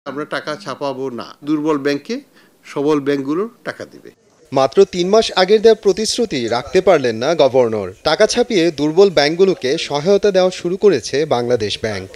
আমরা টাকা ছাপাবো না, দুর্বল ব্যাংকে সবল ব্যাংকগুলো টাকা দিবে। মাত্র ৩ মাস আগের দেওয়া প্রতিশ্রুতি রাখতে পারলেন না গভর্নর। টাকা ছাপিয়ে দুর্বল ব্যাংকগুলোকে সহায়তা দেওয়া শুরু করেছে বাংলাদেশ ব্যাংক।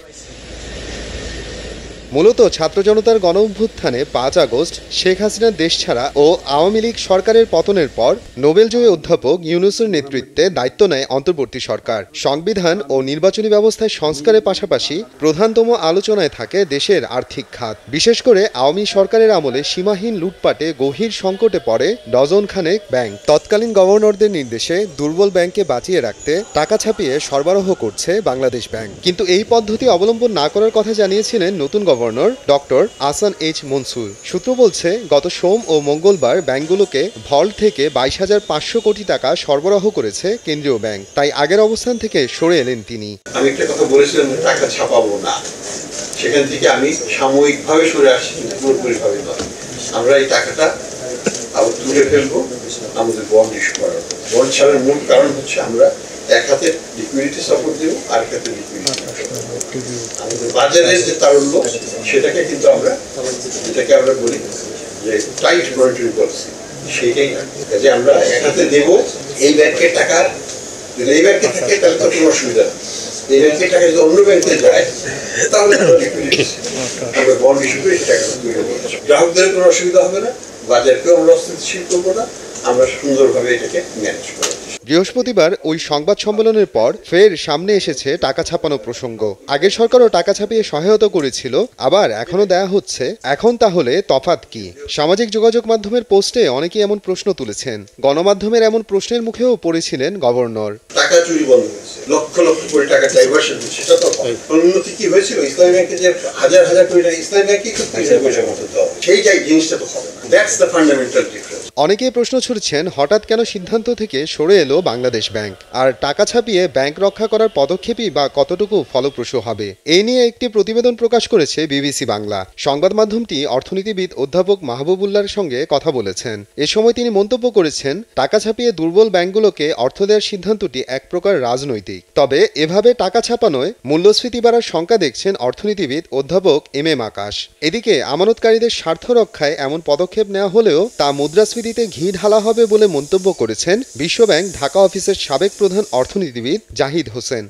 মূলত ছাত্র জনতার গণঅভ্যুত্থানে ৫ আগস্ট শেখ হাসিনার দেশ ছাড়া ও আওয়ামী লীগ সরকারের পতনের পর নোবেলজয়ী অধ্যাপক ইউনূসের নেতৃত্বে দায়িত্ব নেয় অন্তর্বর্তী সরকার। সংবিধান ও নির্বাচনী ব্যবস্থায় সংস্কারের পাশাপাশি প্রধানতম আলোচনায় থাকে দেশের আর্থিক খাত। বিশেষ করে আওয়ামী সরকারের আমলে সীমাহীন লুটপাটে গভীর সংকটে পড়ে ডজন খানেক ব্যাংক। তৎকালীন গভর্নরদের নির্দেশে দুর্বল ব্যাংককে বাঁচিয়ে রাখতে টাকা ছাপিয়ে সরবরাহ করছে বাংলাদেশ ব্যাংক। কিন্তু এই পদ্ধতি অবলম্বন না করার কথা জানিয়েছিলেন নতুন governor doctor Ahsan H Mansur. সূত্র বলছে, গত সোম ও মঙ্গলবার ব্যাংকগুলোকে ভল্ট থেকে 22,500 কোটি টাকা সরবরাহ করেছে কেন্দ্রীয় ব্যাংক। তাই আগের অবস্থান থেকে সরে এলেন তিনি। আমি একটা কথা বলেছিলাম, টাকা ছাপাবো না, সেখান থেকে আমি সাময়িকভাবে সরে আসছি, কিন্তু পুরোপুরিভাবে নয়। আমরা এই টাকাটা আবার তুলে ফেলবো আমাদের বন্ড ইস্যু করার। বন্ড ছাড়ার মূল কারণ হচ্ছে আমরা এক হাতে লিকুইডিটি সাপোর্ট দেবো, আর এক হাতে লিকুইডিটি আমাদের বাজারের যে তারল্য, সেটাকে কিন্তু আমরা যেটাকে আমরা বলি যে টাইট মনিটরি পলিসি, সেইটাই যে আমরা এক হাতে দেবো। এই ব্যাংকের টাকা যদি এই ব্যাংকে থাকে তাহলে তো কোনো অসুবিধা নেই। এই ব্যাংকের টাকা যদি অন্য ব্যাংকে যায় তাহলে আমরা বন্ড ইস্যু করে টাকা তুলে নেবো। গ্রাহকদের কোনো অসুবিধা হবে না, বাজারকেও আমরা অস্থিতিশীল করবো না, আমরা সুন্দরভাবে এটাকে ম্যানেজ করবো। বৃহস্পতিবার ওই সংবাদ সম্মেলনের পর ফের সামনে এসেছে টাকা ছাপানো প্রসঙ্গ। আগের সরকারও টাকা ছাপিয়ে সহায়তা করেছিল, আবার এখনো দেয়া হচ্ছে। এখন তাহলে তফাৎ কি? সামাজিক যোগাযোগ মাধ্যমের পোস্টে অনেকেই এমন প্রশ্ন তুলেছেন। গণমাধ্যমের এমন প্রশ্নের মুখেও পড়েছিলেন গভর্নর। টাকা চুরি বন্ধ হয়েছে, লক্ষ লক্ষ কোটি টাকা ডাইভার্সন হচ্ছে, সেটা তো উন্নতি কি হয়েছিল? ইসলামী ব্যাংকে যে হাজার হাজার কোটি টাকা ইসলামী ব্যাংকে সেইটাই জিনিসটা তো হবে না। That's the fundamental difference. অনেকেই প্রশ্ন ছুড়ছেন, হঠাৎ কেন সিদ্ধান্ত থেকে সরে এলো বাংলাদেশ ব্যাংক? আর টাকা ছাপিয়ে ব্যাংক রক্ষা করার পদক্ষেপই বা কতটুকু ফলপ্রসূ হবে? এই নিয়ে একটি প্রতিবেদন প্রকাশ করেছে বিবিসি বাংলা। সংবাদ মাধ্যমটি অর্থনীতিবিদ অধ্যাপক মাহবুবুল্লাহর সঙ্গে কথা বলেছেন। এ সময় তিনি মন্তব্য করেছেন, টাকা ছাপিয়ে দুর্বল ব্যাংকগুলোকে অর্থ দেওয়ার সিদ্ধান্তটি এক প্রকার রাজনৈতিক। তবে এভাবে টাকা ছাপানোয় মূল্যস্ফীতি বাড়ার শঙ্কা দেখছেন অর্থনীতিবিদ অধ্যাপক এম আকাশ। এদিকে আমানতকারীদের স্বার্থ রক্ষায় এমন পদক্ষেপ নেওয়া হলেও তা মুদ্রাস্ফীতিতে ঘি ঢালা হবে বলে মন্তব্য করেছেন বিশ্বব্যাংক ঢাকা অফিসের সাবেক প্রধান অর্থনীতিবিদ জাহিদ হোসেন।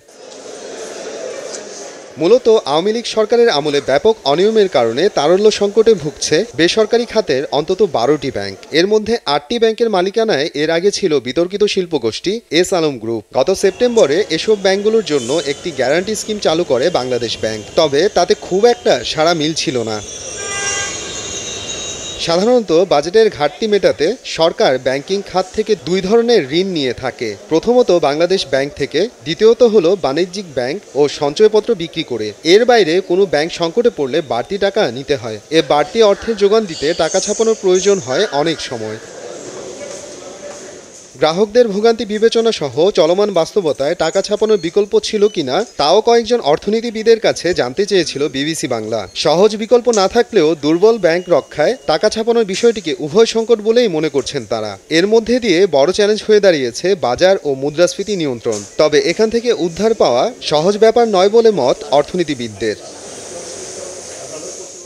মূলত আওয়ামী লীগ সরকারের আমলে ব্যাপক অনিয়মের কারণে তারল্য সংকটে ভুগছে বেসরকারি খাতের অন্তত 12টি ব্যাংক। এর মধ্যে 8টি ব্যাংকের মালিকানায় এর আগে ছিল বিতর্কিত শিল্পগোষ্ঠী এস আলম গ্রুপ। গত সেপ্টেম্বরে এসব ব্যাংকগুলোর জন্য একটি গ্যারান্টি স্কিম চালু করে বাংলাদেশ ব্যাংক। তবে তাতে খুব একটা সাড়া মিলছিল না। সাধারণত বাজেটের ঘাটতি মেটাতে সরকার ব্যাংকিং খাত থেকে দুই ধরনের ঋণ নিয়ে থাকে। প্রথমত বাংলাদেশ ব্যাংক থেকে, দ্বিতীয়ত হলো বাণিজ্যিক ব্যাংক ও সঞ্চয়পত্র বিক্রি করে। এর বাইরে কোনো ব্যাংক সংকটে পড়লে বাড়তি টাকা নিতে হয়। এ বাড়তি অর্থের যোগান দিতে টাকা ছাপানোর প্রয়োজন হয় অনেক সময়। গ্রাহকদের ভোগান্তি বিবেচনা সহ চলমান বাস্তবতায় টাকা ছাপানোর বিকল্প ছিল কিনা তাও কয়েকজন অর্থনীতিবিদের কাছে জানতে চেয়েছিল বিবিসি বাংলা। সহজ বিকল্প না থাকলেও দুর্বল ব্যাংক রক্ষায় টাকা ছাপানোর বিষয়টিকে উভয় সংকট বলেই মনে করছেন তারা। এর মধ্যে দিয়ে বড় চ্যালেঞ্জ হয়ে দাঁড়িয়েছে বাজার ও মুদ্রাস্ফীতি নিয়ন্ত্রণ। তবে এখান থেকে উদ্ধার পাওয়া সহজ ব্যাপার নয় বলে মত অর্থনীতিবিদদের।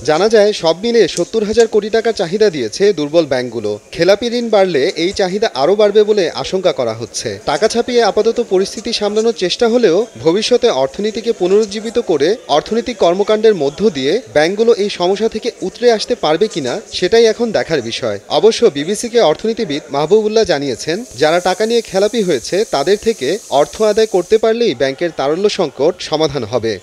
জানা যায়, সব মিলে 70,000 কোটি টাকার চাহিদা দিয়েছে দুর্বল ব্যাংকগুলো। খেলাপি ঋণ বাড়লে এই চাহিদা আরও বাড়বে বলে আশঙ্কা করা হচ্ছে। টাকা ছাপিয়ে আপাতত পরিস্থিতি সামলানোর চেষ্টা হলেও ভবিষ্যতে অর্থনীতিকে পুনরুজ্জীবিত করে অর্থনৈতিক কর্মকাণ্ডের মধ্য দিয়ে ব্যাংকগুলো এই সমস্যা থেকে উতরে আসতে পারবে কিনা সেটাই এখন দেখার বিষয়। অবশ্য বিবিসিকে অর্থনীতিবিদ মাহবুবুল্লাহ জানিয়েছেন, যারা টাকা নিয়ে খেলাপি হয়েছে তাদের থেকে অর্থ আদায় করতে পারলেই ব্যাংকের তারল্য সংকট সমাধান হবে।